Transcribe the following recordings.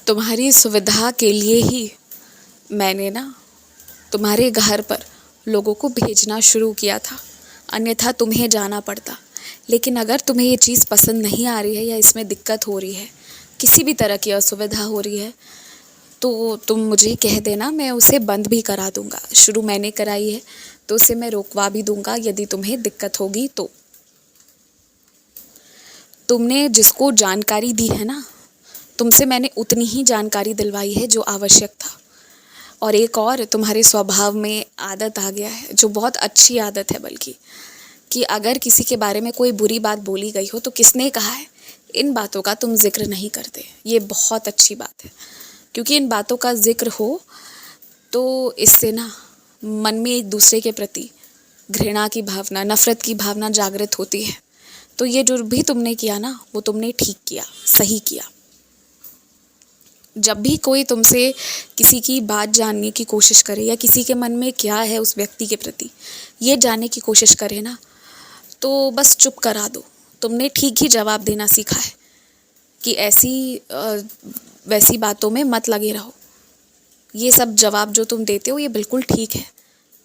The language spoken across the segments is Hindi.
तुम्हारी सुविधा के लिए ही मैंने ना तुम्हारे घर पर लोगों को भेजना शुरू किया था, अन्यथा तुम्हें जाना पड़ता। लेकिन अगर तुम्हें ये चीज़ पसंद नहीं आ रही है या इसमें दिक्कत हो रही है, किसी भी तरह की असुविधा हो रही है, तो तुम मुझे कह देना, मैं उसे बंद भी करा दूंगा। शुरू मैंने कराई है तो उसे मैं रोकवा भी दूंगा यदि तुम्हें दिक्कत होगी तो। तुमने जिसको जानकारी दी है ना, तुमसे मैंने उतनी ही जानकारी दिलवाई है जो आवश्यक था। और एक और तुम्हारे स्वभाव में आदत आ गया है, जो बहुत अच्छी आदत है बल्कि, कि अगर किसी के बारे में कोई बुरी बात बोली गई हो तो किसने कहा है, इन बातों का तुम जिक्र नहीं करते। ये बहुत अच्छी बात है, क्योंकि इन बातों का जिक्र हो तो इससे ना मन में एक दूसरे के प्रति घृणा की भावना, नफ़रत की भावना जागृत होती है। तो ये जो भी तुमने किया ना, वो तुमने ठीक किया, सही किया। जब भी कोई तुमसे किसी की बात जानने की कोशिश करे या किसी के मन में क्या है उस व्यक्ति के प्रति ये जानने की कोशिश करे ना, तो बस चुप करा दो। तुमने ठीक ही जवाब देना सीखा है कि ऐसी वैसी बातों में मत लगे रहो। ये सब जवाब जो तुम देते हो ये बिल्कुल ठीक है।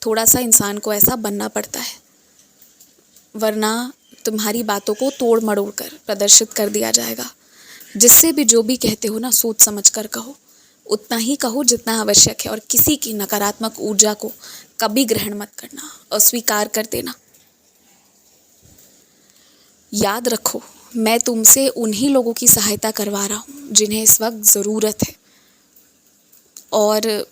थोड़ा सा इंसान को ऐसा बनना पड़ता है, वरना तुम्हारी बातों को तोड़ मड़ोड़ कर प्रदर्शित कर दिया जाएगा। जिससे भी जो भी कहते हो ना, सोच समझ कर कहो, उतना ही कहो जितना आवश्यक है। और किसी की नकारात्मक ऊर्जा को कभी ग्रहण मत करना, अस्वीकार कर देना। याद रखो, मैं तुमसे उन्हीं लोगों की सहायता करवा रहा हूँ जिन्हें इस वक्त ज़रूरत है। और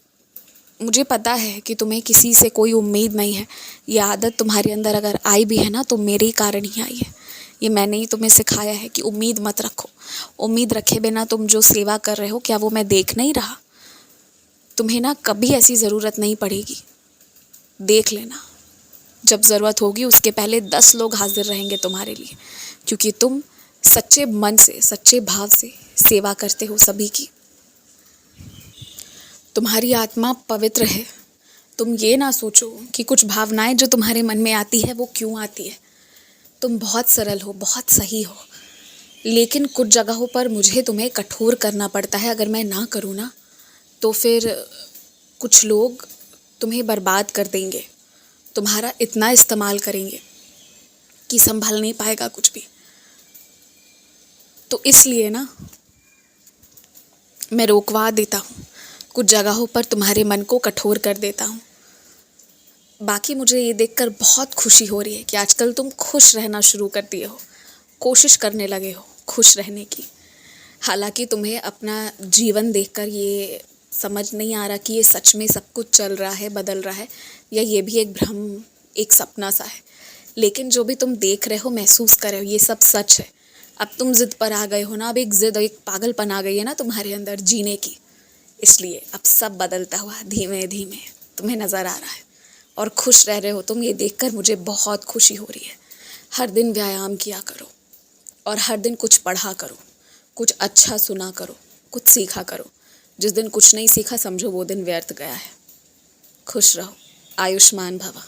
मुझे पता है कि तुम्हें किसी से कोई उम्मीद नहीं है। ये आदत तुम्हारे अंदर अगर आई भी है ना, तो मेरे ही कारण ही आई है। ये मैंने ही तुम्हें सिखाया है कि उम्मीद मत रखो। उम्मीद रखे बिना तुम जो सेवा कर रहे हो, क्या वो मैं देख नहीं रहा? तुम्हें ना कभी ऐसी ज़रूरत नहीं पड़ेगी। देख लेना, जब ज़रूरत होगी उसके पहले 10 लोग हाजिर रहेंगे तुम्हारे लिए, क्योंकि तुम सच्चे मन से, सच्चे भाव से सेवा करते हो सभी की। तुम्हारी आत्मा पवित्र है। तुम ये ना सोचो कि कुछ भावनाएं जो तुम्हारे मन में आती है वो क्यों आती है। तुम बहुत सरल हो, बहुत सही हो, लेकिन कुछ जगहों पर मुझे तुम्हें कठोर करना पड़ता है। अगर मैं ना करूँ ना, तो फिर कुछ लोग तुम्हें बर्बाद कर देंगे, तुम्हारा इतना इस्तेमाल करेंगे कि संभल नहीं पाएगा कुछ भी। तो इसलिए ना मैं रोकवा देता हूँ, कुछ जगहों पर तुम्हारे मन को कठोर कर देता हूँ। बाकी मुझे ये देखकर बहुत खुशी हो रही है कि आजकल तुम खुश रहना शुरू कर दिए हो, कोशिश करने लगे हो खुश रहने की। हालांकि तुम्हें अपना जीवन देखकर ये समझ नहीं आ रहा कि ये सच में सब कुछ चल रहा है, बदल रहा है, या ये भी एक भ्रम, एक सपना सा है। लेकिन जो भी तुम देख रहे हो, महसूस कर रहे हो, ये सब सच है। अब तुम जिद पर आ गए हो ना, अब एक जिद, एक पागलपन आ गई है ना तुम्हारे अंदर जीने की। इसलिए अब सब बदलता हुआ धीमे धीमे तुम्हें नज़र आ रहा है और खुश रह रहे हो तुम। ये देखकर मुझे बहुत खुशी हो रही है। हर दिन व्यायाम किया करो और हर दिन कुछ पढ़ा करो, कुछ अच्छा सुना करो, कुछ सीखा करो। जिस दिन कुछ नहीं सीखा, समझो वो दिन व्यर्थ गया है। खुश रहो, आयुष्मान भव।